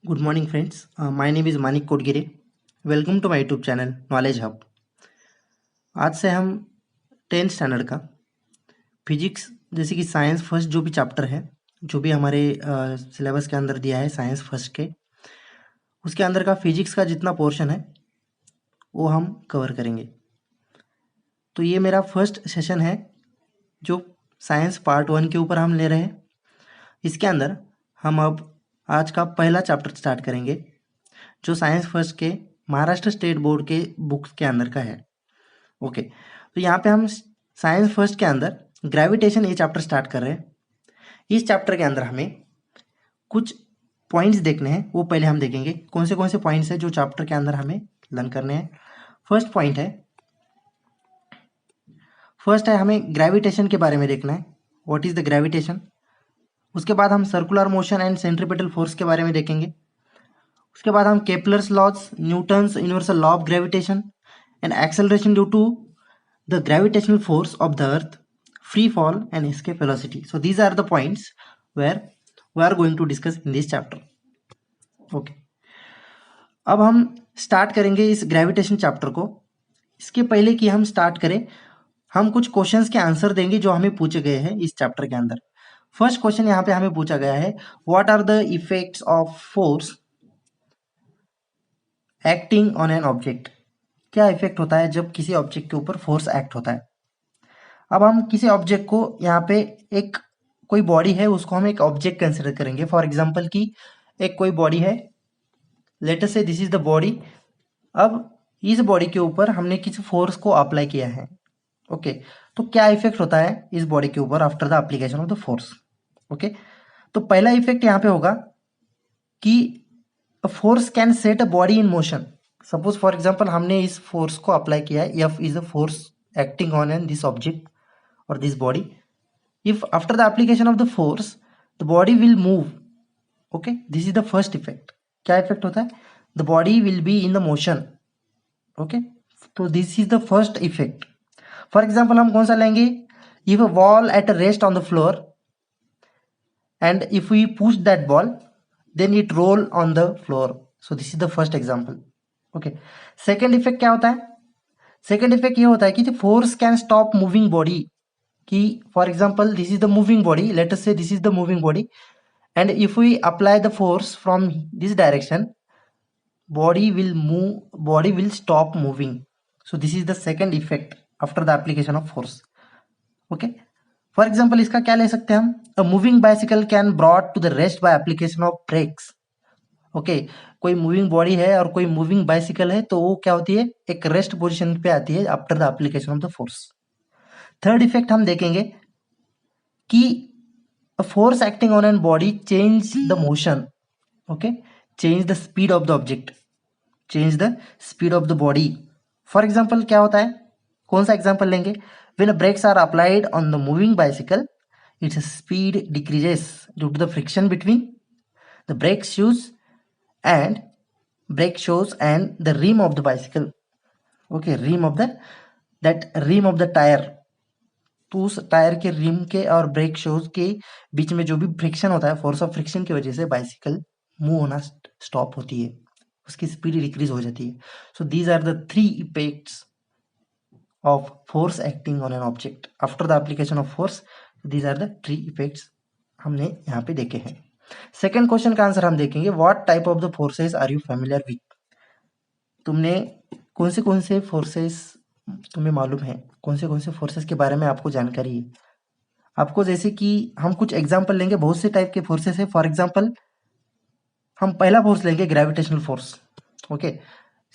Good morning, friends. My name is Manik Kodgire. Welcome to my YouTube channel knowledge hub. आज से हम 10th standard का physics जैसे कि साइंस फर्स्ट जो भी चैप्टर है, जो भी हमारे सिलेबस के अंदर दिया है साइंस फर्स्ट के, उसके अंदर का फिजिक्स का जितना पोर्शन है वो हम कवर करेंगे। तो ये मेरा फर्स्ट सेशन है जो साइंस पार्ट 1 के ऊपर हम ले रहे हैं। इसके अंदर हम अब आज का पहला चैप्टर स्टार्ट करेंगे जो साइंस फर्स्ट के महाराष्ट्र स्टेट बोर्ड के बुक्स के अंदर का है। ओके, तो यहाँ पे हम साइंस फर्स्ट के अंदर ग्रेविटेशन ये चैप्टर स्टार्ट कर रहे हैं। इस चैप्टर के अंदर हमें कुछ पॉइंट्स देखने हैं, वो पहले हम देखेंगे कौन से पॉइंट्स है जो चैप्टर के अंदर हमें लर्न करने हैं। फर्स्ट है हमें ग्रेविटेशन के बारे में देखना है, व्हाट इज द ग्रेविटेशन। उसके बाद हम circular motion and centripetal force के बारे में देखेंगे। उसके बाद हम Kepler's laws, Newton's universal law of gravitation and acceleration due to the gravitational force of the earth, free fall and escape velocity. So these are the points where we are going to discuss in this chapter. Okay, अब हम start करेंगे इस gravitation chapter को। इसके पहले कि हम start करें, हम कुछ क्वेश्चंस के आंसर देंगे जो हमें पूछे गए हैं इस चैप्टर के अंदर। फर्स्ट क्वेश्चन यहाँ पे हमें पूछा गया है, what are the effects of force acting on an object. क्या इफेक्ट होता है जब किसी ऑब्जेक्ट के ऊपर फोर्स एक्ट होता है। अब हम किसी ऑब्जेक्ट को यहाँ पे एक कोई बॉडी है उसको हम एक ऑब्जेक्ट कंसिडर करेंगे। फॉर एग्जांपल की एक कोई बॉडी है, late us say this is the body. अब इस बॉडी के ऊपर हमने किसी फोर्स को अप्लाई किया है। ओके, तो क्या इफेक्ट होता है इस बॉडी के ऊपर after the application of the force. Okay, तो पहला इफेक्ट यहाँ पे होगा कि force can set a body in motion. Suppose for example हमने इस फोर्स को अप्लाई किया है, F is a force acting on N this object or this body. If after the application of the force the body will move, okay, this is the first effect. क्या effect होता है? The body will be in the motion. Okay, so this is the first effect. For example हम कौन सा लेंगे? If a ball at a rest on the floor and if we push that ball then it roll on the floor. So this is the first example. Okay, second effect क्या होता है? Second effect ये होता है कि force can stop moving body. कि for example this is the moving body, let us say this is the moving body and if we apply the force from this direction body will stop moving. So this is the second effect after the application of force. Okay, for example इसका क्या ले सकते हैं हम, a moving bicycle can brought to the rest by application of brakes. Okay, कोई moving body है और कोई मूविंग बाइसिकल है तो वो क्या होती है, एक रेस्ट पोजिशन पे आती है after the application of the force. Third effect हम देखेंगे कि force acting on an body change the motion. Okay, change the speed of the object, change the speed of the body. For example क्या होता है, कौन सा example लेंगे, when brakes are applied on the moving bicycle its speed decreases due to the friction between the brake shoes and the rim of the bicycle. Okay, rim of the that rim of the tyre. तो उस tyre के rim के और break shoes के बीच में जो भी friction होता है, फोर्स ऑफ फ्रिक्शन की वजह से बाइसिकल मूव होना स्टॉप होती है, उसकी स्पीड डिक्रीज हो जाती है. So these are the three effects of force acting on an object after the application of force. These are the three effects हमने यहाँ पे देखे हैं. सेकेंड क्वेश्चन का आंसर हम देखेंगे, what type of the forces are you familiar with. तुमने कौन से फोर्सेस तुम्हें मालूम है, कौन से फोर्सेस के बारे में आपको जानकारी है. आपको जैसे कि हम कुछ एग्जांपल लेंगे, बहुत से टाइप के फोर्सेस है. फॉर एग्जांपल हम पहला फोर्स लेंगे ग्रेविटेशनल फोर्स. ओके,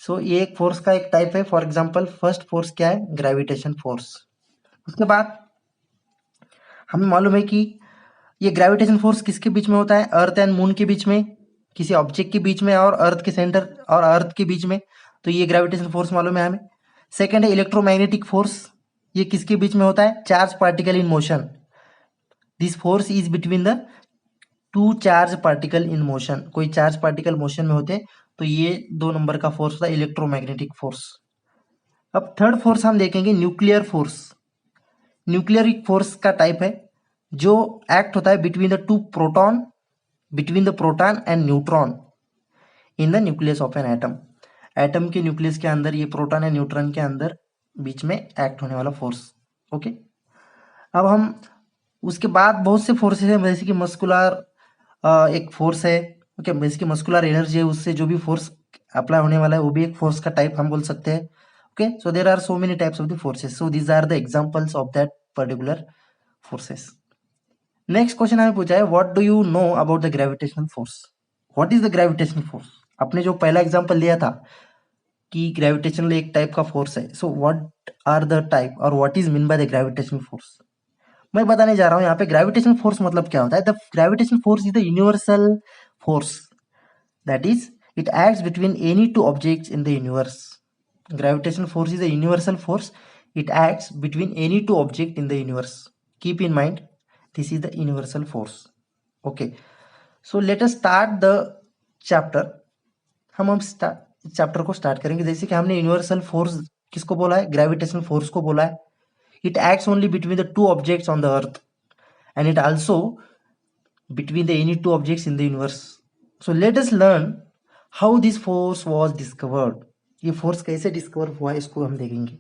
सो ये एक फोर्स का एक टाइप है. फॉर एग्जांपल फर्स्ट फोर्स क्या है, ग्रेविटेशन फोर्स. उसके बाद हमें मालूम है कि ये ग्रेविटेशन फोर्स किसके बीच में होता है, अर्थ एंड मून के बीच में, किसी ऑब्जेक्ट के बीच में और अर्थ के सेंटर और अर्थ के बीच में. तो ये ग्रेविटेशन फोर्स मालूम है हमें. सेकेंड है इलेक्ट्रोमैग्नेटिक फोर्स. ये किसके बीच में होता है, charge particle in motion. This force is between the two charge particle in motion. कोई चार्ज पार्टिकल मोशन में होते तो ये 2 नंबर का फोर्स होता है इलेक्ट्रोमैग्नेटिक फोर्स. अब थर्ड फोर्स हम देखेंगे न्यूक्लियर फोर्स. न्यूक्लियर फोर्स का टाइप है जो एक्ट होता है between the proton and neutron. In the nucleus of an atom. Atom के न्यूक्लियस के अंदर ये प्रोटॉन एंड न्यूट्रॉन के अंदर बीच में एक्ट होने वाला फोर्स। ओके, अब हम उसके बाद बहुत से फोर्सेस हैं, जैसे कि मस्कुलर एक फोर्स है। ओके, जैसे कि मस्कुलर एनर्जी है, उससे जो भी फोर्स अप्लाई होने वाला है वो भी एक फोर्स का टाइप हम बोल सकते हैं। Okay, so there are so many types of the forces, so these are the examples of that particular forces. Next question हमें पूछा है, what do you know about the gravitational force. What is the gravitational force. आपने जो पहला example दिया था कि gravitational एक टाइप का फोर्स है, so what are the type और what is mean by the gravitational force. मैं बताने जा रहा हूं यहाँ पे ग्रेविटेशनल फोर्स मतलब क्या होता है। The gravitational force is the universal force that is it acts between any two objects in the universe. Gravitational force is the universal force, it acts between any two object in the universe. Keep in mind, this is the universal force. Okay, so let us start the chapter. हम chapter को start करेंगे। जैसे कि हमने universal force किसको बोला है, gravitational force को बोला है। It acts only between the two objects on the earth and it also between the any two objects in the universe. So let us learn how this force was discovered. ये force कैसे discover हुआ इसको हम देखेंगे।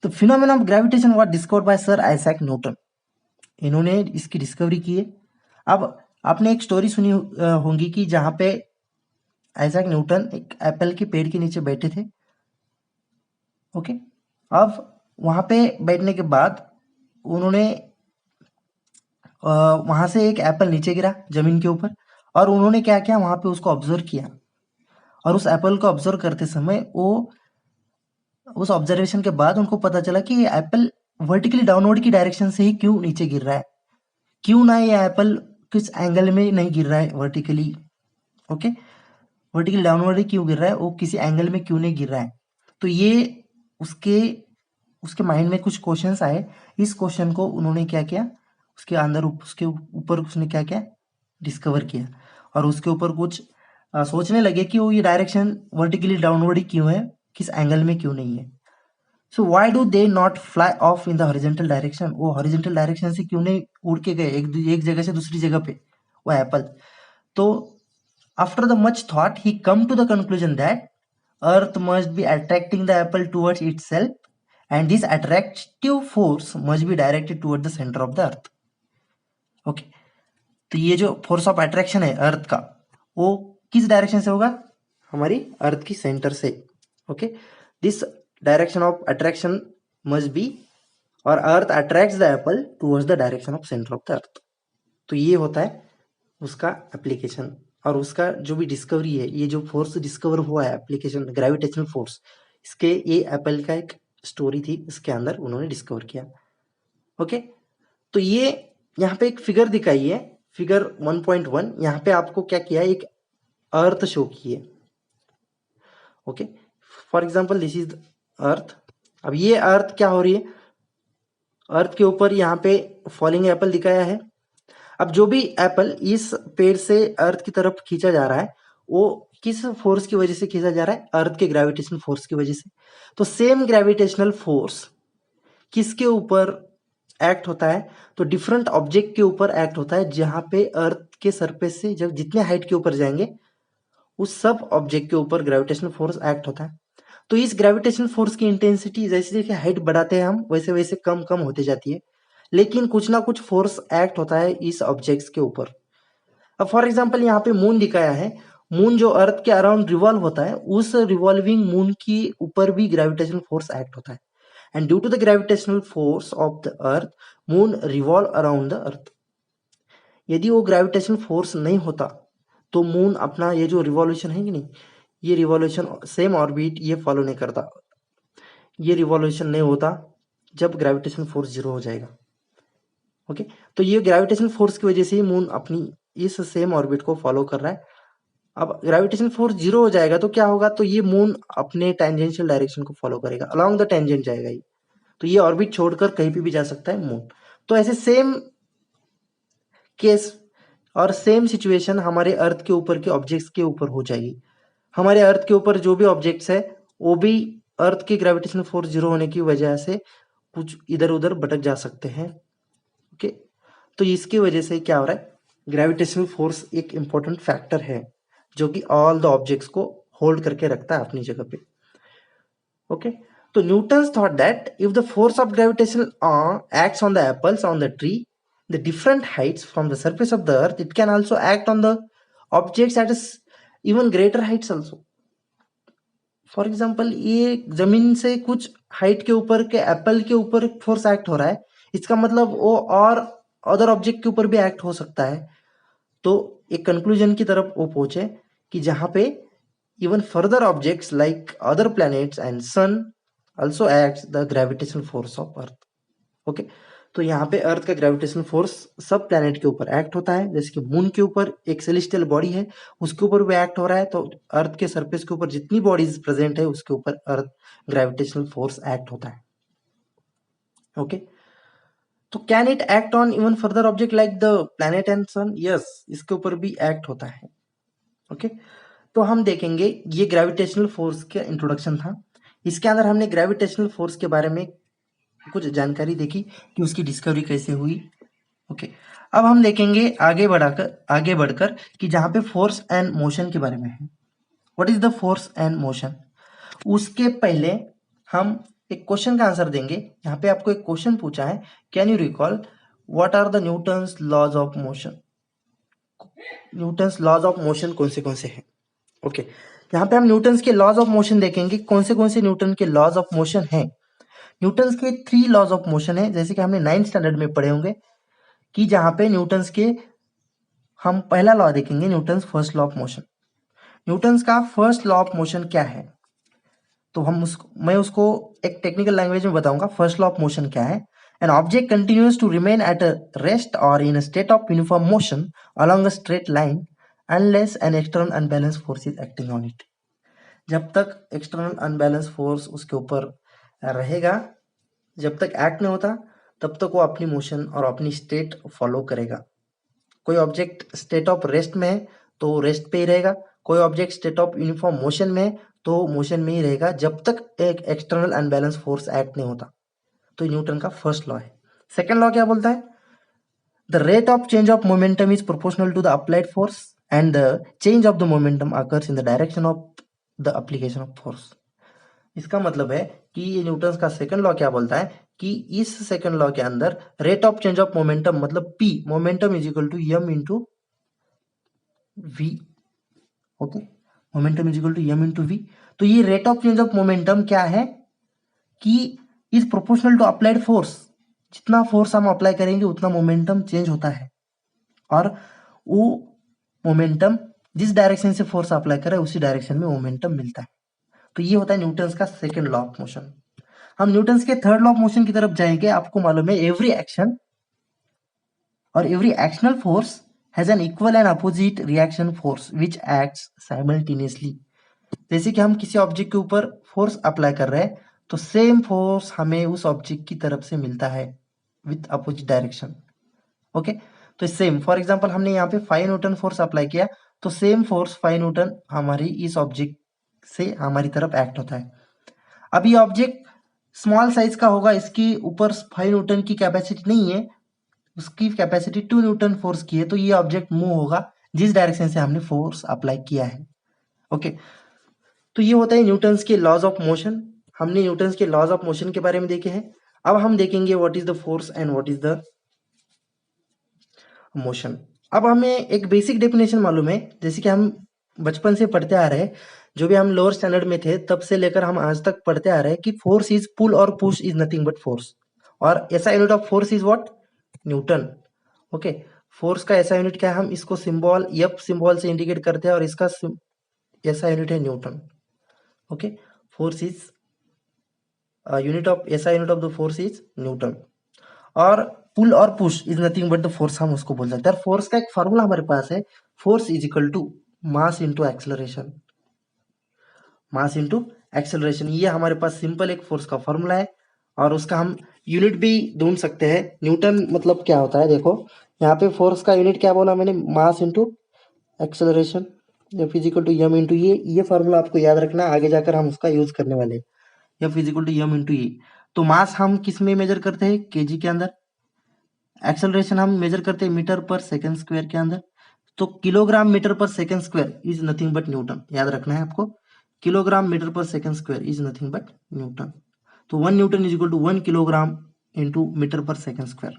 तो phenomena of gravitation was discovered by sir Isaac Newton. इन्होंने इसकी discovery की है। अब आपने एक स्टोरी सुनी होंगी कि जहां पे आइजैक न्यूटन एक एप्पल के पेड़ के नीचे बैठे थे। ओके, अब वहां पे बैठने के बाद उन्होंने वहां से एक एप्पल नीचे गिरा जमीन के ऊपर, और उन्होंने क्या किया, वहां पे उसको ऑब्जर्व किया। और उस एप्पल को ऑब्जर्व करते समय वो उस ऑब्जर्वेशन के बाद उनको पता चला कि ये एप्पल वर्टिकली डाउनवर्ड की डायरेक्शन से ही क्यों नीचे गिर रहा है, क्यों ना ये एप्पल किस एंगल में नहीं गिर रहा है वर्टिकली। ओके, वर्टिकली डाउनवर्ड ही क्यों गिर रहा है, वो किसी एंगल में क्यों नहीं गिर रहा है। तो ये उसके उसके माइंड में कुछ क्वेश्चंस आए। इस क्वेश्चन को उन्होंने क्या किया, उसके अंदर उसके ऊपर उसने क्या किया, डिस्कवर किया। और उसके ऊपर कुछ सोचने लगे कि वो ये डायरेक्शन वर्टिकली डाउनवर्ड ही क्यों है, किस एंगल में क्यों नहीं है। So why do they not fly of in the horizontal direction. वो हॉरिजॉन्टल डायरेक्शन से क्यों नहीं उड़ के गए एक जगह से दूसरी जगह पे वो एप्पल। तो after the much thought he come to the conclusion that earth must be attracting the apple towards itself and this attractive force must be directed toward the center of the earth. Okay, तो ये जो force of attraction है अर्थ का, वो किस direction से होगा, हमारी अर्थ की सेंटर से। Okay, this direction of attraction must be, और earth attracts the apple towards the direction of centre of the earth. तो ये होता है उसका एप्लीकेशन, और उसका जो भी डिस्कवरी है, ये जो फोर्स डिस्कवर हुआ है एप्लीकेशन ग्रेविटेशनल फोर्स, इसके ये एप्पल का एक स्टोरी थी, इसके अंदर उन्होंने डिस्कवर किया। ओके, तो ये यहाँ पे एक फिगर दिखाई है, फिगर 1.1। यहाँ पे आपको क्या किया है, एक अर्थ शो की है। Okay, for example this is earth. अब ये अर्थ क्या हो रही है, अर्थ के ऊपर यहाँ पे फॉलिंग एप्पल दिखाया है। अब जो भी एप्पल इस पेड़ से अर्थ की तरफ खींचा जा रहा है, वो किस फोर्स की वजह से खींचा जा रहा है, अर्थ के ग्रेविटेशनल फोर्स की वजह से। तो सेम ग्रेविटेशनल फोर्स किसके ऊपर एक्ट होता है, तो डिफरेंट ऑब्जेक्ट के ऊपर एक्ट होता है। जहां पे अर्थ के सरफेस से जब जितने हाइट के ऊपर जाएंगे उस सब ऑब्जेक्ट के ऊपर ग्रेविटेशनल फोर्स एक्ट होता है। तो इस ग्रेविटेशनल फोर्स की इंटेंसिटी जैसे जैसे हाइट बढ़ाते हैं हम, वैसे वैसे कम कम होती जाती है, लेकिन कुछ ना कुछ फोर्स एक्ट होता है इस ऑब्जेक्ट्स के ऊपर। अब फॉर एग्जांपल यहाँ पे मून दिखाया है। मून जो अर्थ के अराउंड रिवॉल्व होता है, उस रिवॉल्विंग मून की ऊपर भी ग्रेविटेशनल फोर्स एक्ट होता है। And due to the gravitational force of the earth, moon revolve around the earth. यदि वो ग्रेविटेशनल फोर्स नहीं होता तो मून अपना ये जो रिवॉल्यूशन है कि नहीं, ये रिवॉल्यूशन सेम ऑर्बिट ये फॉलो नहीं करता, ये रिवॉल्यूशन नहीं होता जब ग्रेविटेशनल फोर्स जीरो हो जाएगा। ओके, तो ये ग्रेविटेशनल फोर्स की वजह से ही मून अपनी इस सेम ऑर्बिट को फॉलो कर रहा है। अब ग्रेविटेशनल फोर्स जीरो हो जाएगा तो क्या होगा, तो ये मून अपने टेंजेंशियल डायरेक्शन को फॉलो करेगा, अलोंग द टेंजेंट जाएगा ये। तो ये ऑर्बिट छोड़कर कहीं पे भी जा सकता है मून। तो ऐसे सेम केस और सेम सिचुएशन हमारे अर्थ के ऊपर के ऑब्जेक्ट्स के ऊपर हो जाएगी। हमारे अर्थ के ऊपर जो भी ऑब्जेक्ट्स है वो भी अर्थ की ग्रेविटेशनल फोर्स जीरो होने की वजह से कुछ इधर उधर भटक जा सकते हैं। ओके, तो इसकी वजह से क्या हो रहा है, ग्रेविटेशनल फोर्स एक इंपॉर्टेंट फैक्टर है जो कि ऑल द ऑब्जेक्ट्स को होल्ड करके रखता है अपनी जगह पे। ओके, तो Newton's thought that if the force of gravitation acts on the apples on the tree the different heights from the surface of the earth, it can also act on the objects at even greater heights also. For example ये जमीन से कुछ height के ऊपर के Apple के ऊपर force act हो रहा है, इसका मतलब वो और अदर ऑब्जेक्ट के ऊपर भी एक्ट हो सकता है। तो एक कंक्लूजन की तरफ वो पहुंचे कि जहां पे even further objects like other planets and sun also acts the gravitational force of earth. Okay, तो यहाँ पे अर्थ का ग्रेविटेशनल फोर्स सब प्लैनेट के ऊपर एक्ट होता है। जैसे कि मून के ऊपर एक सेलेस्टियल बॉडी है, उसके ऊपर भी एक्ट हो रहा है, तो अर्थ के सरफेस के ऊपर जितनी बॉडीज प्रेजेंट है उसके ऊपर अर्थ ग्रेविटेशनल फोर्स एक्ट होता है। ओके, तो can it act on even further object like the planet and sun? Yes, इसके ऊपर भी एक्ट होता है। ओके, तो हम देखेंगे ये ग्रेविटेशनल फोर्स का इंट्रोडक्शन था। इसके अंदर हमने ग्रेविटेशनल फोर्स के बारे में कुछ जानकारी देखी कि उसकी डिस्कवरी कैसे हुई। ओके, अब हम देखेंगे आगे बढ़कर कि जहां पे फोर्स एंड मोशन के बारे में है। What is the force and motion? उसके पहले हम एक क्वेश्चन का आंसर देंगे। यहाँ पे आपको एक क्वेश्चन पूछा है, can you recall what are the Newton's laws of motion? Newton's laws of motion कौन से हैं? ओके, यहाँ पे हम न्यूटन्स के लॉज ऑफ मोशन देखेंगे। कौन से न्यूटन के लॉज ऑफ मोशन हैं? न्यूटन्स के 3 लॉज ऑफ मोशन है, जैसे कि हमने 9th स्टैंडर्ड में पढ़े होंगे कि जहां पे न्यूटन्स के हम पहला लॉ देखेंगे, Newton's first law of motion. Newton's का फर्स्ट लॉ ऑफ मोशन क्या है? तो मैं उसको एक टेक्निकल लैंग्वेज में बताऊंगा। फर्स्ट लॉ ऑफ मोशन क्या है? An object continues to remain at a rest और in a state of uniform motion along a straight line unless an external unbalance force is acting on it. जब तक external unbalance force उसके ऊपर रहेगा, जब तक एक्ट नहीं होता, तब तक वो अपनी मोशन और अपनी स्टेट फॉलो करेगा। कोई ऑब्जेक्ट स्टेट ऑफ रेस्ट में है तो रेस्ट पे ही रहेगा, कोई object state of uniform motion में है तो मोशन में ही रहेगा, जब तक एक एक्सटर्नल अनबैलेंस फोर्स एक्ट नहीं होता। तो न्यूटन का फर्स्ट लॉ है। सेकेंड लॉ क्या बोलता है? The rate of change of momentum is proportional to the applied force and the change of the momentum occurs in the direction of the application of force. इसका मतलब है कि ये Newton का सेकंड लॉ क्या बोलता है कि इस सेकंड लॉ के अंदर rate of change of momentum मतलब P, momentum is equal to M into V. Okay, momentum is equal to M into V. तो ये rate of change of momentum क्या है कि is proportional to applied force. जितना force हम apply करेंगे उतना मोमेंटम चेंज होता है, और वो मोमेंटम जिस डायरेक्शन से फोर्स अप्लाई करे उसी डायरेक्शन में मोमेंटम मिलता है। तो ये होता है न्यूटन्स का सेकंड लॉ ऑफ मोशन। हम न्यूटन्स के थर्ड लॉ ऑफ मोशन की तरफ जाएंगे। आपको मालूम है एवरी एक्शन और every actional force has an equal and opposite reaction force which acts simultaneously. जैसे कि हम किसी ऑब्जेक्ट के ऊपर फोर्स अप्लाई कर रहे हैं तो सेम फोर्स हमें उस ऑब्जेक्ट की तरफ से मिलता है विथ अपोजिट डायरेक्शन। ओके, तो सेम फॉर एग्जांपल हमने यहाँ पे 5 न्यूटन फोर्स अप्लाई किया तो सेम फोर्स 5 न्यूटन हमारी इस ऑब्जेक्ट से हमारी तरफ एक्ट होता है। अब ये ऑब्जेक्ट स्मॉल साइज का होगा, इसके ऊपर 5 न्यूटन की कैपेसिटी नहीं है, उसकी कैपेसिटी 2 न्यूटन फोर्स की है, तो ये ऑब्जेक्ट मूव होगा जिस डायरेक्शन से हमने फोर्स अप्लाई किया है। ओके, तो ये होता है न्यूटन्स के लॉज ऑफ मोशन। हमने न्यूटन्स के लॉज ऑफ मोशन के बारे में देखे हैं। अब हम देखेंगे what is the force and what is the motion. अब हमें एक बेसिक डेफिनेशन मालूम है, जैसे कि हम बचपन से पढ़ते आ रहे हैं, जो भी हम लोअर स्टैंडर्ड में थे तब से लेकर हम आज तक पढ़ते आ रहे हैं कि फोर्स इज पुल और push is nothing but force, और SI unit of force is what? Newton. Okay, force का ऐसा यूनिट क्या है? हम इसको सिंबल एफ सिंबल से इंडिकेट करते हैं और इसका ऐसा यूनिट है Newton. Okay, force is unit of SI unit of the force is Newton, और पुल और push is nothing but the force हम उसको बोल सकते हैं। और फोर्स का एक फॉर्मूला हमारे पास है, force is equal to mass into acceleration. Mass into acceleration, ये हमारे पास सिंपल एक फोर्स का फॉर्मूला है, और उसका हम यूनिट भी ढूंढ सकते हैं। न्यूटन मतलब क्या होता है, देखो यहाँ पे फोर्स का यूनिट क्या बोला मैंने? Mass into acceleration, F is equal to M into ये फॉर्मूला आपको याद रखना, आगे जाकर हम उसका यूज करने वाले हैं। F is equal to M into ये। तो मास हम किस में मेजर करते हैं? केजी के अंदर। एक्सेलरेशन हम मेजर करते हैं मीटर पर सेकंड स्क्वायर के अंदर। तो kilogram metre per second square is nothing but newton, याद रखना है आपको। Kilogram metre per second square is nothing but newton. तो 1 newton is equal to 1 kilogram into metre per second square.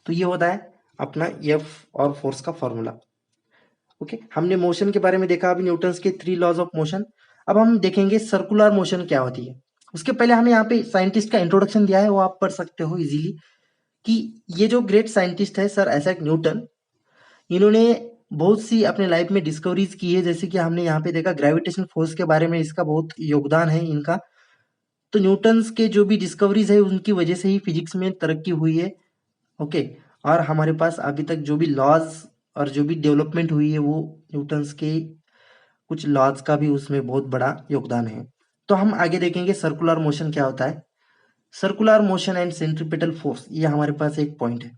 तो ये होता है अपना एफ और फोर्स का फॉर्मूला। ओके, हमने मोशन के बारे में देखा अभी, न्यूटन्स के 3 लॉज ऑफ मोशन। अब हम देखेंगे सर्कुलर मोशन क्या होती है। उसके पहले हमें यहाँ पे साइंटिस्ट का इंट्रोडक्शन दिया है, वो आप पढ़ सकते हो इजीली, कि ये जो ग्रेट साइंटिस्ट है सर आइजैक न्यूटन, इन्होंने बहुत सी अपने लाइफ में डिस्कवरीज की है। जैसे कि हमने यहाँ पे देखा ग्रेविटेशन फोर्स के बारे में, इसका बहुत योगदान है इनका। तो न्यूटन्स के जो भी डिस्कवरीज है उनकी वजह से ही फिजिक्स में तरक्की हुई है। ओके, और हमारे पास अभी तक जो भी लॉज और जो भी डेवलपमेंट हुई है वो न्यूटन्स के कुछ लॉज का भी उसमें बहुत बड़ा योगदान है। तो हम आगे देखेंगे सर्कुलर मोशन क्या होता है। Circular motion and centripetal force, ये हमारे पास एक पॉइंट है।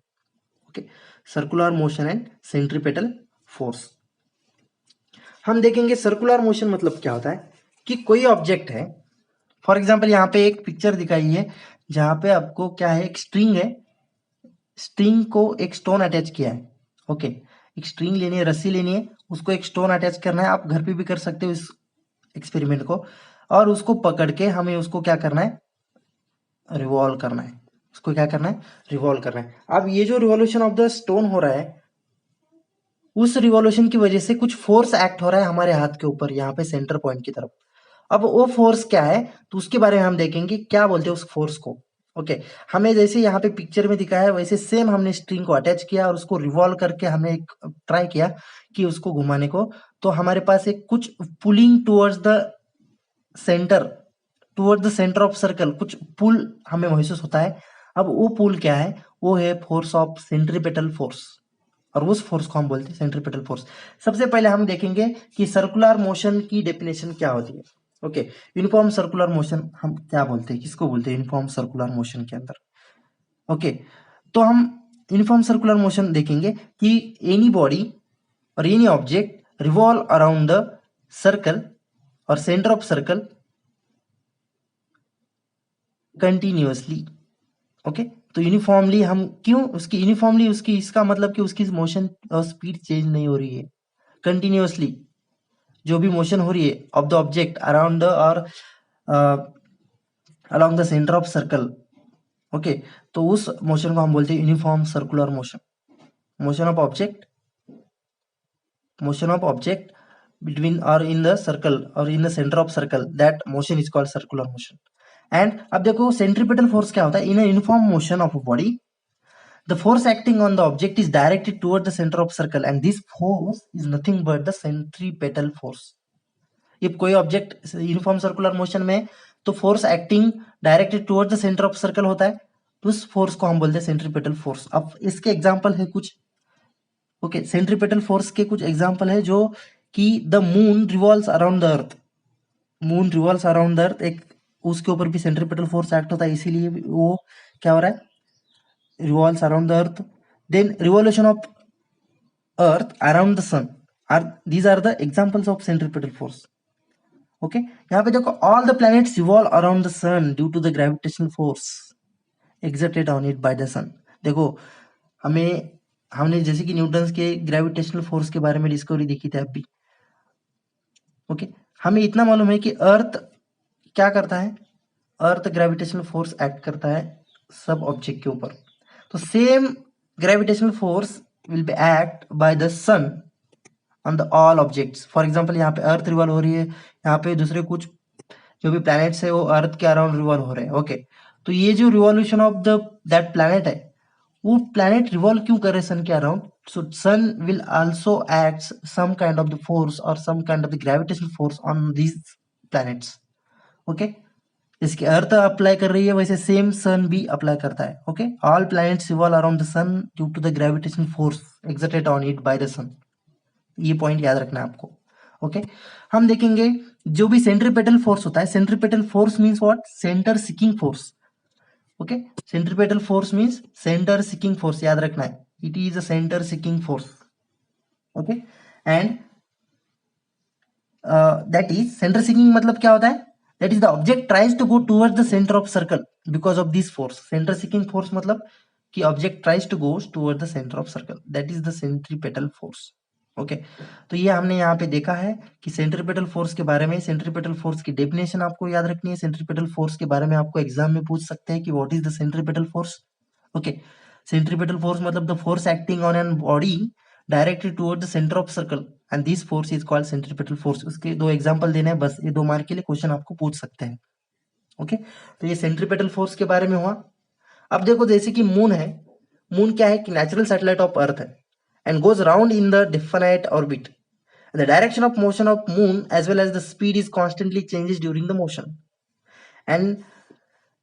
Okay, circular motion and centripetal force. हम देखेंगे सर्कुलर मोशन मतलब क्या होता है, कि कोई ऑब्जेक्ट है, फॉर एग्जांपल यहाँ पे एक पिक्चर दिखाई है जहां पे आपको क्या है, एक स्ट्रिंग है, स्ट्रिंग को एक स्टोन अटैच किया है। ओके, एक स्ट्रिंग लेनी है, रस्सी लेनी है, उसको एक स्टोन अटैच करना है। आप घर पे भी कर सकते हो इस एक्सपेरिमेंट को, और उसको पकड़ के हमें उसको क्या करना है, रिवॉल्व करना है। उसको क्या करना है, रिवॉल्व करना है। अब ये जो रिवॉल्यूशन ऑफ द स्टोन हो रहा है, उस रिवॉल्यूशन की वजह से कुछ फोर्स एक्ट हो रहा है हमारे हाथ के ऊपर, यहाँ पे सेंटर पॉइंट की तरफ। अब वो फोर्स क्या है, तो उसके बारे में हम देखेंगे क्या बोलते हैं उस फोर्स को। ओके, हमें जैसे यहाँ पे पिक्चर में दिखाया है वैसे सेम हमने स्ट्रिंग को अटैच किया और उसको रिवॉल्व करके हमने एक ट्राई किया कि उसको घुमाने को। तो हमारे पास एक कुछ pulling towards the centre, towards the centre of circle, कुछ पुल हमें महसूस होता है। अब वो पुल क्या है, वो है फोर्स ऑफ सेंट्रीपेटल फोर्स, और उस फोर्स को हम बोलते हैं सेंट्रीपेटल फोर्स। सबसे पहले हम देखेंगे कि सर्कुलर मोशन की डेफिनेशन क्या होती है। ओके, यूनिफॉर्म सर्कुलर मोशन हम क्या बोलते हैं, किसको बोलते हैं यूनिफॉर्म सर्कुलर मोशन के अंदर। ओके, तो हम यूनिफॉर्म सर्कुलर मोशन देखेंगे कि एनी बॉडी और any object revolve around the circle और centre of circle continuously. Okay, तो यूनिफॉर्मली हम क्यों, उसकी यूनिफॉर्मली उसकी, इसका मतलब कि उसकी मोशन और स्पीड चेंज नहीं हो रही है, कंटिन्यूअसली जो भी मोशन हो रही है of the object around the और along the centre of circle. Okay, तो उस मोशन को हम बोलते हैं uniform circular motion. Motion of object, motion of object between or in the circle or in the center of circle, that motion is called circular motion. And अब देखो centripetal force क्या होता है, in a uniform motion of body the force acting on the object is directed toward the center of circle and this force is nothing but the centripetal force. if कोई object uniform circular motion में, तो force acting directed toward the centre of circle होता है, तो उस force को हम बोलते हैं सेंट्रीपेटल फोर्स। अब इसके एग्जांपल है कुछ। ओके, सेंट्रीपेटल फोर्स के कुछ एग्जांपल है, जो कि the moon revolves around the earth, moon revolves around the अर्थ, एक उसके ऊपर भी सेंट्रीपेटल फोर्स एक्ट होता है, इसीलिए वो क्या हो रहा है, revolves around the earth. Then revolution of earth around the sun are, these are the examples of centripetal force. Okay, यहाँ पे देखो all the planets revolve around the sun due to the gravitational force exerted on it by the sun. देखो हमने जैसे कि Newton के gravitational force के बारे में डिस्कवरी देखी थी अभी। ओके, हमें इतना मालूम है कि अर्थ क्या करता है, अर्थ ग्रेविटेशनल फोर्स एक्ट करता है सब ऑब्जेक्ट के ऊपर। तो same gravitational force will be act by the sun on the all objects. For example यहाँ पे अर्थ रिवॉल्व हो रही है, यहाँ पे दूसरे कुछ जो भी प्लैनेट्स है वो अर्थ के अराउंड रिवॉल्व हो रहे हैं। ओके, तो ये जो revolution of the that planet है, वो प्लैनेट रिवॉल्व क्यों कर रहे हैं सन के अराउंड, so sun will also act some kind of the force और some kind of the gravitational force on these planets. Okay, इसके अर्थ अप्लाई कर रही है वैसे सेम सन भी अप्लाई करता है। Okay, all planets revolve around the sun due to the gravitational force exerted on it by the sun. ये point याद रखना है आपको। ओके, हम देखेंगे जो भी सेंट्रीपेटल फोर्स होता है, centripetal force means what, centre seeking force. Okay, centripetal force means centre seeking force, याद रखना है, it is a centre seeking force. Okay, and that is centre seeking मतलब क्या होता है, that is the object tries to go towards the center of circle because of this force. Center seeking force मतलब कि object tries to go towards the center of circle, that is the centripetal force. Okay, तो ये हमने यहाँ पे देखा है कि सेंट्रीपिटल फोर्स के बारे में। सेंट्रीपिटल फोर्स की डेफिनेशन आपको याद रखनी है। सेंट्रीपिटल फोर्स के बारे में आपको एग्जाम में पूछ सकते हैं कि what is the centripetal force. Okay, centripetal force मतलब the force acting on an body directed toward the centre of circle and this force is called centripetal force. उसके 2 एग्जांपल देने हैं बस, ये 2 मार्क के लिए क्वेश्चन आपको पूछ सकते हैं। ओके, तो ये सेंट्रीपिटल फोर्स के बारे में हुआ। अब देखो जैसे कि मून है, मून क्या है कि नेचुरल सैटेलाइट ऑफ अर्थ है and goes round in the definite orbit. The direction of motion of moon as well as the speed is constantly changes during the motion. And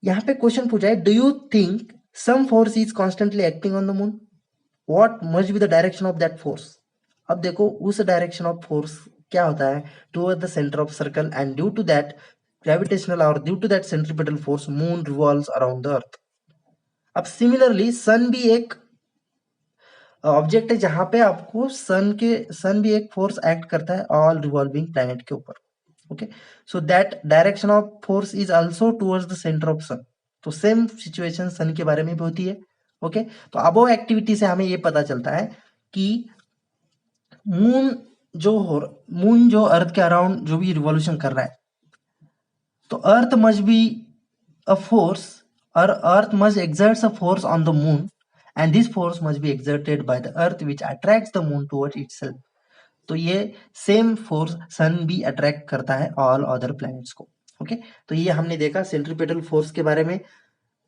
यहाँ पे question पूछा है, do you think some force is constantly acting on the moon, what must be the direction of that force. अब देखो उस direction of force क्या होता है, toward the centre of circle and due to that gravitational और due to that centripetal force moon revolves around the earth. अब similarly सन भी एक ऑब्जेक्ट है जहां पे आपको सन भी एक फोर्स एक्ट करता है ऑल रिवॉल्विंग प्लैनेट के ऊपर। Okay, so that direction of force is also towards the centre of sun. तो सेम सिचुएशन सन के बारे में भी होती है। ओके, तो अबव एक्टिविटी से हमें ये पता चलता है कि मून मून जो अर्थ के अराउंड जो भी रिवॉल्यूशन कर रहा है, तो earth must be a force और earth must exerts a force on the moon and this force must be exerted by the earth which attracts the moon towards itself. तो ये सेम फोर्स सन भी attract करता है all other planets को। Okay, तो ये हमने देखा सेंट्रीपिटल फोर्स के बारे में।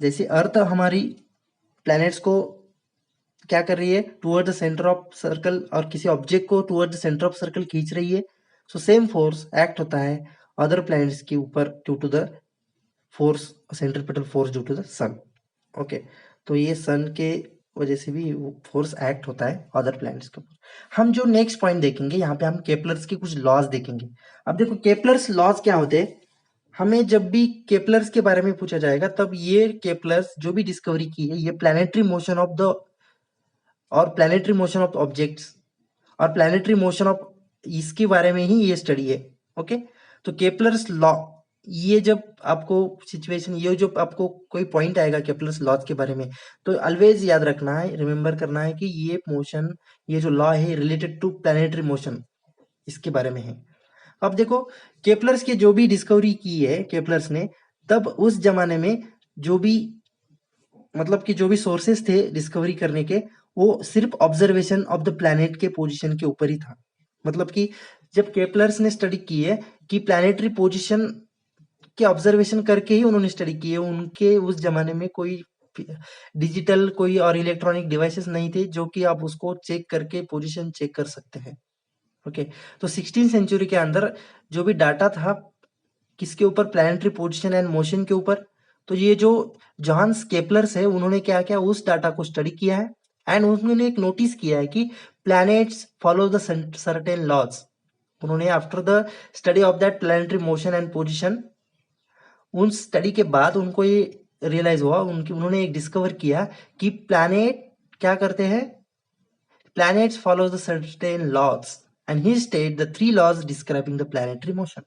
जैसे अर्थ हमारी प्लैनेट्स को क्या कर रही है, toward the centre of circle, और किसी ऑब्जेक्ट को toward the centre of circle खींच रही है। सो सेम फोर्स एक्ट होता है अदर प्लैनेट्स के ऊपर due to the force, centripetal force due to the sun. Okay, तो ये सन के वजह से भी फोर्स एक्ट होता है अदर प्लैनेट्स के ऊपर। हम जो नेक्स्ट पॉइंट देखेंगे यहाँ पे, हम केपलर्स के कुछ लॉज देखेंगे। अब देखो केपलर्स लॉज क्या होते हैं, हमें जब भी केपलर्स के बारे में पूछा जाएगा तब ये केपलर्स जो भी डिस्कवरी की है, ये प्लैनेटरी मोशन ऑफ द और प्लैनेटरी मोशन ऑफ ऑब्जेक्ट्स और प्लैनेटरी मोशन ऑफ इसके बारे में ही ये स्टडी है। ओके, तो केपलर्स लॉ, ये जब आपको सिचुएशन, ये जो आपको कोई पॉइंट आएगा केपलर्स लॉज के बारे में, तो ऑलवेज याद रखना है, रिमेंबर करना है कि ये मोशन, ये जो लॉ है रिलेटेड टू प्लैनेटरी मोशन, इसके बारे में है। अब देखो केपलर्स की जो भी डिस्कवरी की है केपलर्स ने, तब उस जमाने में जो भी मतलब कि जो भी सोर्सेस थे डिस्कवरी करने के, वो सिर्फ ऑब्जर्वेशन ऑफ द प्लैनेट के पोजीशन के ऊपर ही था। मतलब कि जब केपलर्स ने स्टडी की है कि प्लैनेटरी पोजीशन के ऑब्जर्वेशन करके ही उन्होंने स्टडी की है। उनके उस जमाने में कोई डिजिटल कोई और इलेक्ट्रॉनिक डिवाइसेस नहीं थे जो कि आप उसको चेक करके पोजीशन चेक कर सकते हैं। ओके, तो 16th सेंचुरी के अंदर जो भी डाटा था किसके ऊपर, प्लैनेटरी पोजीशन एंड मोशन के ऊपर। तो ये जो जॉन्स केपलर्स है, उन्होंने क्या किया, उस डाटा को स्टडी किया है एंड उन्होंने एक नोटिस किया है कि planets follow the certain laws. उन्होंने after the study of that planetary motion and position, उन स्टडी के बाद उनको ये रियलाइज हुआ, उन्होंने एक डिस्कवर किया कि प्लैनेट क्या करते हैं, planets follow the certain laws and he state the 3 laws describing the planetary motion.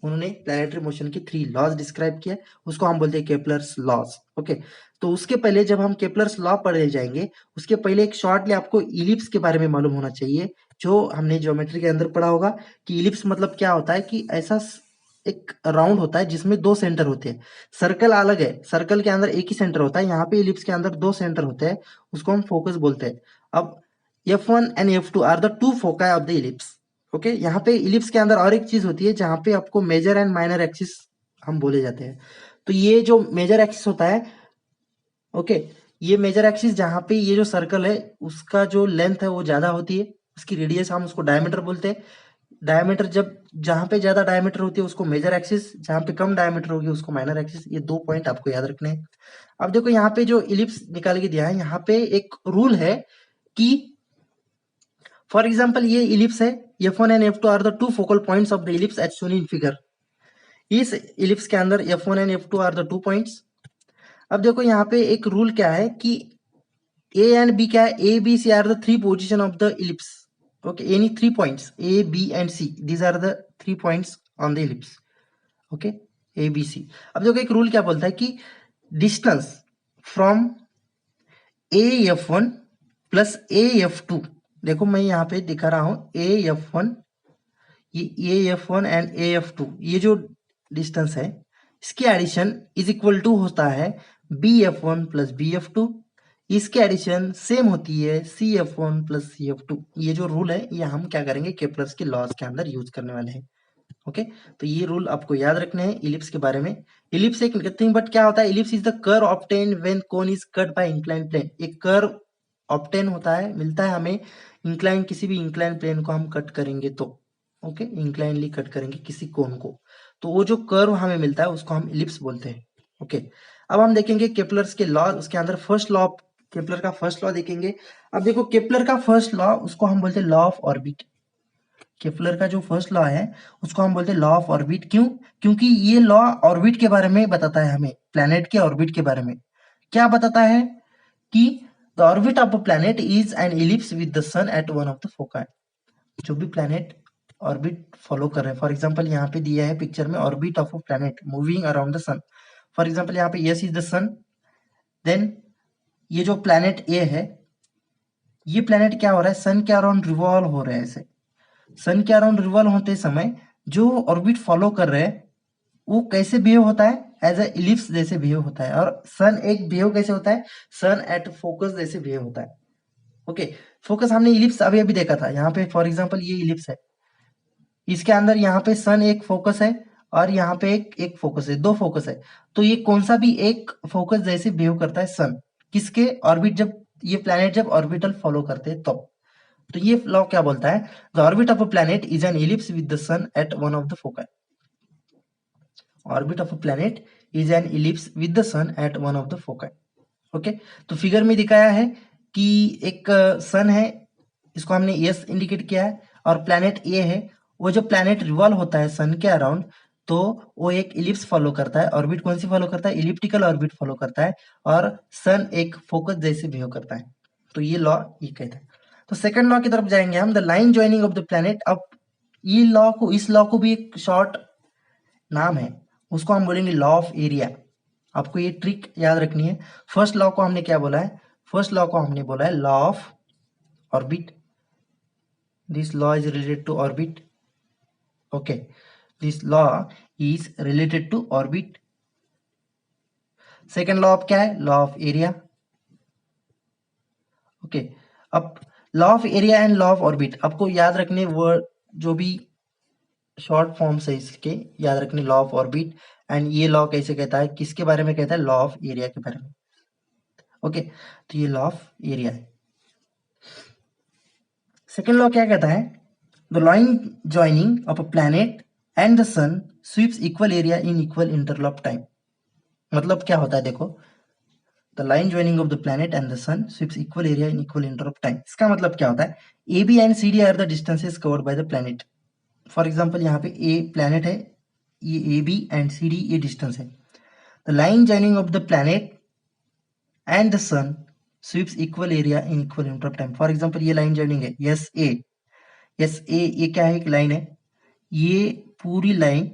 उन्होंने प्लैनेटरी मोशन की 3 लॉज डिस्क्राइब किया, उसको हम बोलते हैं केपलर्स लॉज। ओके, तो उसके पहले जब हम केपलर्स लॉ पढ़ने जाएंगे, उसके पहले एक शॉर्टली आपको इलिप्स के बारे में मालूम होना चाहिए, जो हमने ज्योमेट्री के अंदर पढ़ा होगा कि इलिप्स मतलब क्या होता है, कि ऐसा एक राउंड होता है जिसमें 2 सेंटर होते हैं। सर्कल अलग है, सर्कल के अंदर एक ही सेंटर होता है, यहाँ पे इलिप्स के अंदर 2 सेंटर होते हैं, उसको हम फोकस बोलते हैं। अब F1 and F2 are the 2 foci of the ellipse. Okay, यहाँ पे इलिप्स के अंदर और एक चीज होती है जहाँ पे आपको मेजर एंड माइनर एक्सिस हम बोले जाते हैं। तो ये जो मेजर एक्सिस होता है, ओके, ये मेजर एक्सिस जहाँ पे ये जो सर्कल है उसका जो लेंथ है वो ज्यादा होती है, उसकी रेडियस हम उसको डायमीटर बोलते हैं। डायमीटर जब जहाँ पे ज्यादा डायमीटर होती है उसको मेजर एक्सिस, जहाँ पे कम डायमीटर होगी उसको माइनर एक्सिस। ये 2 पॉइंट आपको याद रखने हैं। अब देखो यहाँ पे जो इलिप्स निकाल के दिया है, यहाँ पे एक रूल है कि फॉर एग्जाम्पल ये इलिप्स है, F1 and F2 are the 2 focal points of the ellipse as shown in figure. इस इलिप्स के अंदर F1 and F2 are the 2 points. अब देखो यहाँ पे एक रूल क्या है कि A एंड B क्या है, A B C are the 3 position of the ellipse. Okay, any 3 points A B and C, these are the 3 points on the ellipse. Okay, A B C। अब देखो एक rule क्या बोलता है कि distance from A F1 plus A F2 देखो मैं यहाँ पे दिखा रहा हूँ AF1, ये AF1 एंड AF2, ये जो डिस्टेंस है इसकी एडिशन इज इक्वल टू होता है BF1 प्लस BF2। इसकी एडिशन सेम होती है CF1 प्लस CF2। ये जो रूल है ये हम क्या करेंगे, केपलर्स के लॉज के अंदर यूज करने वाले हैं। ओके, तो ये रूल आपको याद रखने हैं इलिप्स के बारे में। इलिप्स एक नथिंग बट क्या होता है, ellipse is the curve obtain when cone is cut by incline plane. एक कर्व ऑब्टेन होता है, मिलता है हमें इंक्लाइन, किसी भी इंक्लाइन प्लेन को हम कट करेंगे तो, ओके, इंक्लाइनली कट करेंगे किसी कोन को, तो वो जो कर्व हमें मिलता है उसको हम इलिप्स बोलते हैं। ओके, अब हम देखेंगे केपलर्स के लॉ, उसके अंदर फर्स्ट लॉ, केपलर का फर्स्ट लॉ देखेंगे। अब देखो केपलर का फर्स्ट लॉ, उसको हम बोलते हैं लॉ ऑफ ऑर्बिट। केपलर का जो फर्स्ट लॉ है उसको हम बोलते हैं लॉ ऑफ ऑर्बिट। क्यों? क्योंकि ये लॉ ऑर्बिट के बारे में बताता है, हमें प्लैनेट के ऑर्बिट के बारे में। क्या बताता है कि the orbit of a planet is an ellipse with the sun at one of the foci. जो भी प्लैनेट ऑर्बिट फॉलो कर रहे हैं, फॉर एग्जांपल यहाँ पे दिया है पिक्चर में orbit of a planet moving around the sun. For example यहाँ पे S is the sun, then ये जो प्लैनेट ए है, ये प्लैनेट क्या हो रहा है, सन के अराउंड रिवॉल्व हो रहा है। ऐसे सन के अराउंड रिवॉल्व होते समय जो ऑर्बिट फॉलो कर रहे हैं वो कैसे बिहेव होता है, एज ए इलिप्स जैसे बिहेव होता है। और सन एक बिहेव कैसे होता है, सन एट फोकस जैसे बिहेव होता है। ओके, फोकस हमने इलिप्स अभी अभी देखा था, यहाँ पे फॉर एग्जांपल ये इलिप्स है, इसके अंदर यहाँ पे सन एक फोकस है और यहाँ पे एक फोकस है, दो फोकस है। तो ये कौन सा भी एक फोकस जैसे बिहेव करता है सन, किसके ऑर्बिट, जब ये प्लैनेट जब ऑर्बिटल फॉलो करते हैं तो ये लॉ क्या बोलता है, the orbit of a planet is an ellipse with the sun at one of the focus. Orbit of a planet is an ellipse with the sun at one of the focus. Okay, तो figure में दिखाया है कि एक सन है, इसको हमने yes indicate किया है, और प्लैनेट ए है। वो जो प्लैनेट रिवॉल्व होता है सन के अराउंड, तो वो एक इलिप्स फॉलो करता है। ऑर्बिट कौन सी फॉलो करता है, इलिप्टिकल ऑर्बिट फॉलो करता है, और सन एक फोकस जैसे बिहेव करता है। तो ये लॉ ये कहता है। तो सेकंड लॉ की तरफ जाएंगे हम, the line joining of the planet. अब ये लॉ को, इस लॉ को भी एक शॉर्ट नाम है, उसको हम बोलेंगे लॉ ऑफ एरिया। आपको ये ट्रिक याद रखनी है। फर्स्ट लॉ को हमने क्या बोला है, फर्स्ट लॉ को हमने बोला है law of orbit. This law is related to orbit. Okay, this law is related to orbit. Second law of क्या है, लॉ ऑफ एरिया। ओके, अब law of area and law of orbit आपको याद रखने, वर्ड जो भी short forms है इसके याद रखने, लॉ ऑफ ऑर्बिट। एंड ये लॉ कैसे कहता है, किसके बारे में कहता है, लॉ ऑफ एरिया के बारे में। ओके, तो ये लॉ ऑफ एरिया है। सेकेंड लॉ क्या कहता है, the line joining of a planet and the sun sweeps equal area in equal interval of time. मतलब क्या होता है देखो, the line joining of the planet and the sun sweeps equal area in equal interval of time. इसका मतलब क्या होता है, A B and C D are the distances covered by the planet. For example यहाँ पे a planet है, ये A B and C D ये डिस्टेंस है। The line joining of the planet and the sun sweeps equal area in equal interval of time. For example ये line joining है, S A, S A, ये क्या है, एक line है, ये पूरी line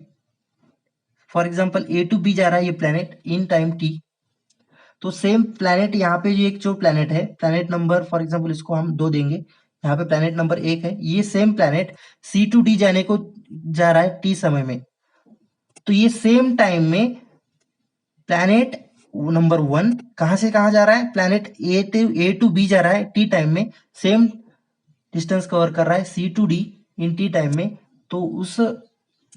for example A to B जा रहा है ये प्लैनेट इन टाइम टी। तो सेम प्लैनेट यहाँ पे ये एक जो प्लैनेट है, प्लैनेट नंबर फॉर एग्जाम्पल इसको हम 2 देंगे, यहाँ पे प्लैनेट नंबर 1 है, ये same planet C to D जाने को जा रहा है टी समय में। तो ये सेम टाइम में प्लैनेट नंबर 1 कहाँ से कहाँ जा रहा है, प्लैनेट ए टू बी जा रहा है टी टाइम में, सेम डिस्टेंस कवर कर रहा है C to D in T time में। तो उस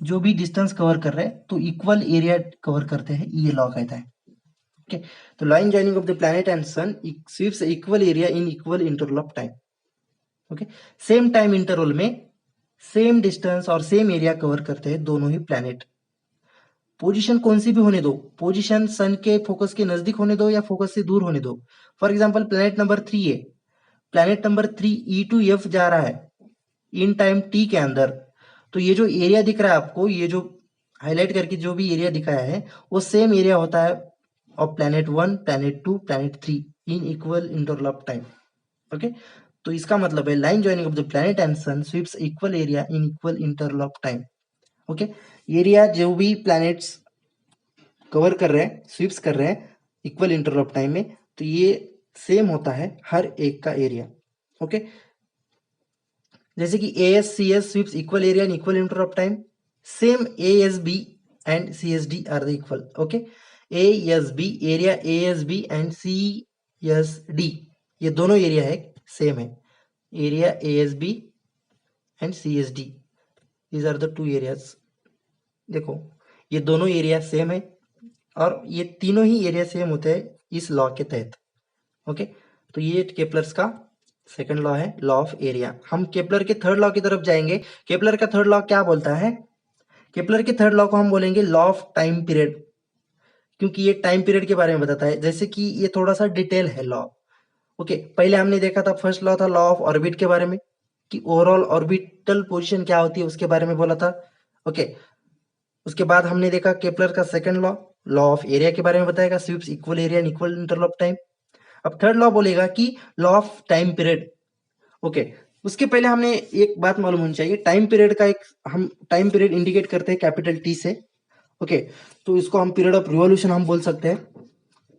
जो भी डिस्टेंस कवर कर रहे हैं तो इक्वल एरिया कवर करते हैं, ये लॉ कहता है। ओके, तो line joining of the planet and sun sweeps equal area in equal interval of time. Okay, same time interval में सेम डिस्टेंस और सेम एरिया कवर करते हैं दोनों ही प्लैनेट। पोजीशन कौन सी भी होने दो, पोजीशन सन के फोकस के नजदीक होने दो या फोकस से दूर होने दो। फॉर एग्जांपल प्लैनेट नंबर 3 है, planet number 3 E to F जा रहा है इन टाइम टी के अंदर। तो ये जो एरिया दिख रहा है आपको, ये जो हाईलाइट करके जो भी एरिया दिखाया है वो सेम एरिया होता है of planet 1, planet 2, planet 3 in equal interval of time. Okay, तो इसका मतलब है line joining of the planet and sun sweeps equal area in equal interval of time. Okay, area जो भी प्लैनेट्स कवर कर रहे हैं, स्वीप्स कर रहे हैं इक्वल इंटरवल ऑफ टाइम में, तो ये सेम होता है हर एक का एरिया। ओके, जैसे कि A S C S sweeps equal area and equal inter of time, same A S B and C S D are the equal. Okay, A S B area, A S B and C S D, ये दोनों area है same है, area A S B and C S D, these are the two areas. देखो ये दोनों area same है और ये तीनों ही एरिया सेम होते हैं इस लॉ के तहत। ओके, तो ये केपलर्स का सेकंड लॉ है, लॉ ऑफ एरिया। हम केपलर के थर्ड लॉ की तरफ जाएंगे। केपलर का थर्ड लॉ क्या बोलता है? केपलर के थर्ड लॉ को हम बोलेंगे लॉ ऑफ टाइम पीरियड, क्योंकि ये टाइम पीरियड के बारे में बताता है। जैसे कि ये थोड़ा सा डिटेल है लॉ। ओके, पहले हमने देखा था फर्स्ट लॉ था लॉ ऑफ ऑर्बिट के बारे में, कि ओवरऑल ऑर्बिटल पोजीशन क्या होती है उसके बारे में बोला था। ओके, उसके बाद हमने देखा केपलर का second law, law of area के बारे में बताएगा, sweeps equal area and equal interval of time. अब थर्ड लॉ बोलेगा कि law of time period. Okay, उसके पहले हमने एक बात मालूम होनी चाहिए, टाइम पीरियड का एक, हम टाइम पीरियड इंडिकेट करते हैं कैपिटल टी से। ओके, तो इसको हम पीरियड ऑफ रिवॉल्यूशन हम बोल सकते हैं।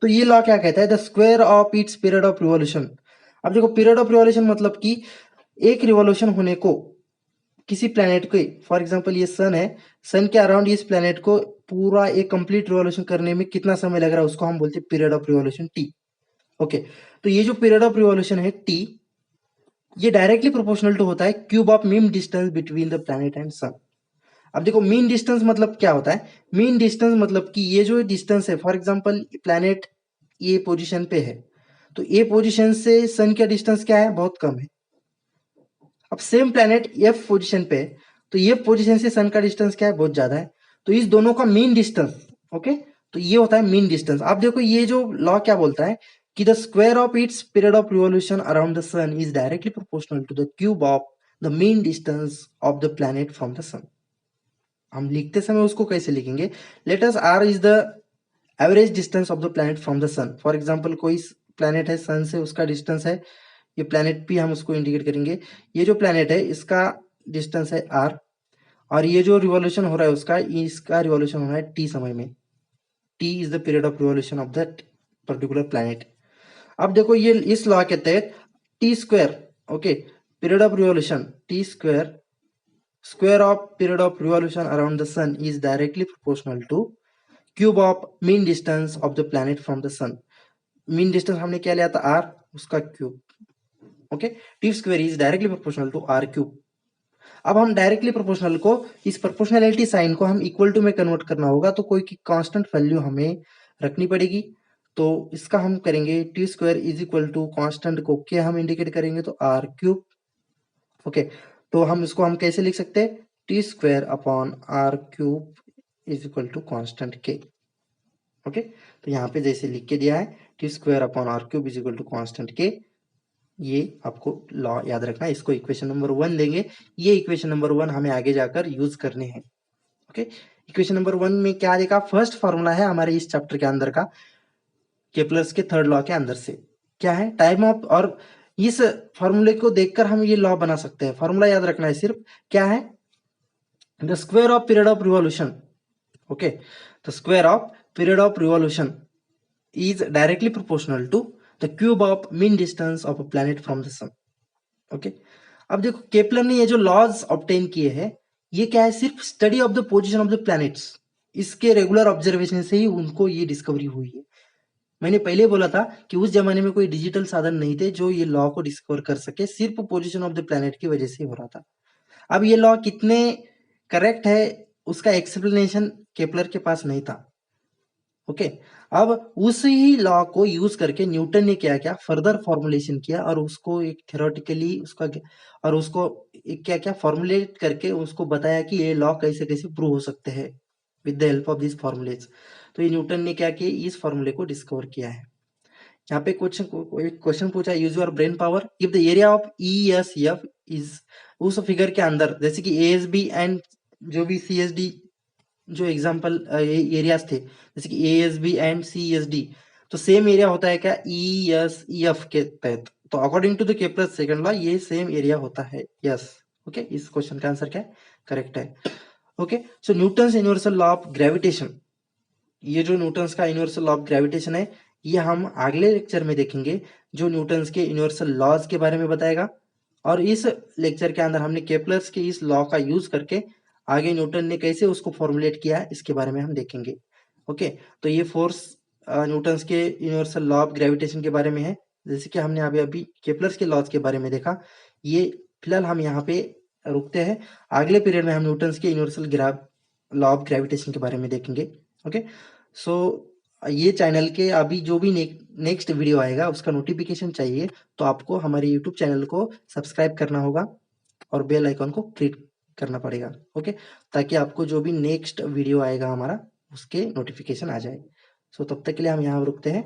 तो ये लॉ क्या कहता है? The square of its period of revolution. अब देखो पीरियड ऑफ रिवॉल्यूशन मतलब कि एक रिवॉल्यूशन होने को किसी प्लेनेट के, फॉर एग्जांपल ये सन है, सन के अराउंड इस प्लेनेट को पूरा एक कंप्लीट रिवॉल्यूशन करने में कितना समय लग रहा है, उसको हम बोलते हैं period of revolution T. Okay, तो ये जो पीरियड ऑफ रिवॉल्यूशन है टी, ये डायरेक्टली प्रोपोर्शनल टू होता है cube of mean distance between the planet and sun. अब देखो मीन डिस्टेंस मतलब क्या होता है? मीन डिस्टेंस मतलब कि ये जो डिस्टेंस है, फॉर एग्जांपल प्लैनेट ये पोजीशन पे है, तो ये पोजीशन से सन का डिस्टेंस क्या है? बहुत कम है। अब सेम प्लैनेट एफ पोजीशन पे है, तो ये पोजीशन से सन का डिस्टेंस क्या है? बहुत ज्यादा है। तो इस दोनों का मीन डिस्टेंस, ओके, तो ये होता है मीन डिस्टेंस। आप देखो ये जो लॉ क्या बोलता है कि the square of its period of revolution around the sun is directly proportional to the cube of the mean distance of the planet from the sun. हम लिखते समय उसको कैसे लिखेंगे? Let us R is the average distance of the planet from the sun. For example कोई planet है, sun से उसका डिस्टेंस है, ये प्लैनेट पी, हम उसको इंडिकेट करेंगे। ये जो प्लैनेट है इसका डिस्टेंस है आर, और ये जो रिवॉल्यूशन हो रहा है उसका, इसका रिवॉल्यूशन हो रहा है टी समय में। T is the period of revolution of that particular planet. अब देखो ये इस लॉ के तहत T square, okay, period of revolution T square, square of period of revolution around the sun is directly proportional to cube of mean distance of the planet from the sun. Mean distance हमने क्या लिया था? R, उसका cube. Okay, T square is directly proportional to R cube. अब हम directly proportional को, इस proportionality sign को हम इक्वल टू में कन्वर्ट करना होगा, तो कोई की कांस्टेंट वैल्यू हमें रखनी पड़ेगी। तो इसका हम करेंगे T square is equal to constant को क्या हम इंडिकेट करेंगे? तो आर क्यूब। ओके, तो हम इसको हम कैसे लिख सकते हैं? T square upon R cube is equal to constant K. Okay, तो यहाँ पे जैसे लिख के दिया है T square upon R cube is equal to constant K, ये आपको लॉ याद रखना है। इसको इक्वेशन नंबर 1 देंगे, ये इक्वेशन नंबर 1 हमें आगे जाकर यूज करने हैं। ओके, इक्वेशन नंबर 1 में क्या देखा? फर्स्ट फॉर्मूला है हमारे इस चैप्टर के अंदर का, केपलर्स के थर्ड लॉ के अंदर से, क्या है? टाइम ऑफ, और इस फॉर्मूले को देखकर हम ये लॉ बना सकते हैं। फॉर्मूला याद रखना है सिर्फ, क्या है? The square of period of revolution, okay, the square of period of revolution is directly proportional to the cube of mean distance of a planet from the sun. Okay, अब देखो केपलर ने ये जो लॉज ऑब्टेन किए हैं, ये क्या है? सिर्फ study of the position of the planets, इसके रेगुलर ऑब्जर्वेशन से ही उनको ये डिस्कवरी हुई है। मैंने पहले बोला था कि उस जमाने में कोई डिजिटल साधन नहीं थे जो ये लॉ को डिस्कवर कर सके, सिर्फ पोजीशन ऑफ द प्लैनेट की वजह से हो रहा था। अब ये लॉ कितने करेक्ट है उसका एक्सप्लेनेशन केपलर के पास नहीं था। ओके, अब उसी ही लॉ को यूज करके न्यूटन ने क्या क्या फर्दर फॉर्मुलेशन किया, और उसको एक थ्योरेटिकली उसका, और उसको एक क्या क्या फॉर्मुलेट करके उसको बताया कि ये लॉ कैसे कैसे प्रूव हो सकते हैं with the help of this formulas. तो ये न्यूटन ने क्या किया? इस फॉर्मूले को डिस्कवर किया है। यहाँ पे क्वेश्चन पूछा, use your brain power, if the area of E S F is, उस फिगर के अंदर जैसे कि ए एस बी एंड जो भी सी एस डी जो एग्जाम्पल एरियाज थे, जैसे कि A S B and C S D, तो सेम एरिया होता है क्या? ई एस ई एफ के तहत। तो according to the Kepler second law ये सेम एरिया होता है। यस, ओके, इस क्वेश्चन का आंसर क्या है? करेक्ट है। Okay, so Newton's universal law of gravitation, ये जो न्यूटन्स का यूनिवर्सल लॉ ऑफ ग्रेविटेशन है, ये हम अगले लेक्चर में देखेंगे, जो न्यूटन्स के यूनिवर्सल लॉज के बारे में बताएगा। और इस लेक्चर के अंदर हमने केपलर्स के इस लॉ का यूज करके आगे न्यूटन ने कैसे उसको फॉर्मुलेट किया है इसके बारे में हम देखेंगे। ओके, तो ये फोर्स न्यूटन्स के यूनिवर्सल लॉ ऑफ ग्रेविटेशन के बारे में है, जैसे कि हमने अभी अभी केपलर्स के लॉज के बारे में देखा। ये फिलहाल हम यहाँ पे रुकते हैं, अगले पीरियड में हम न्यूटन्स के यूनिवर्सल लॉ ऑफ ग्रेविटेशन के बारे में देखेंगे। ओके, सो ये चैनल के अभी जो भी नेक्स्ट वीडियो आएगा उसका नोटिफिकेशन चाहिए तो आपको हमारे यूट्यूब चैनल को सब्सक्राइब करना होगा और बेल आइकन को क्लिक करना पड़ेगा। ओके, ताकि आपको जो भी नेक्स्ट वीडियो आएगा हमारा उसके नोटिफिकेशन आ जाए। सो तब तक के लिए हम यहाँ रुकते हैं।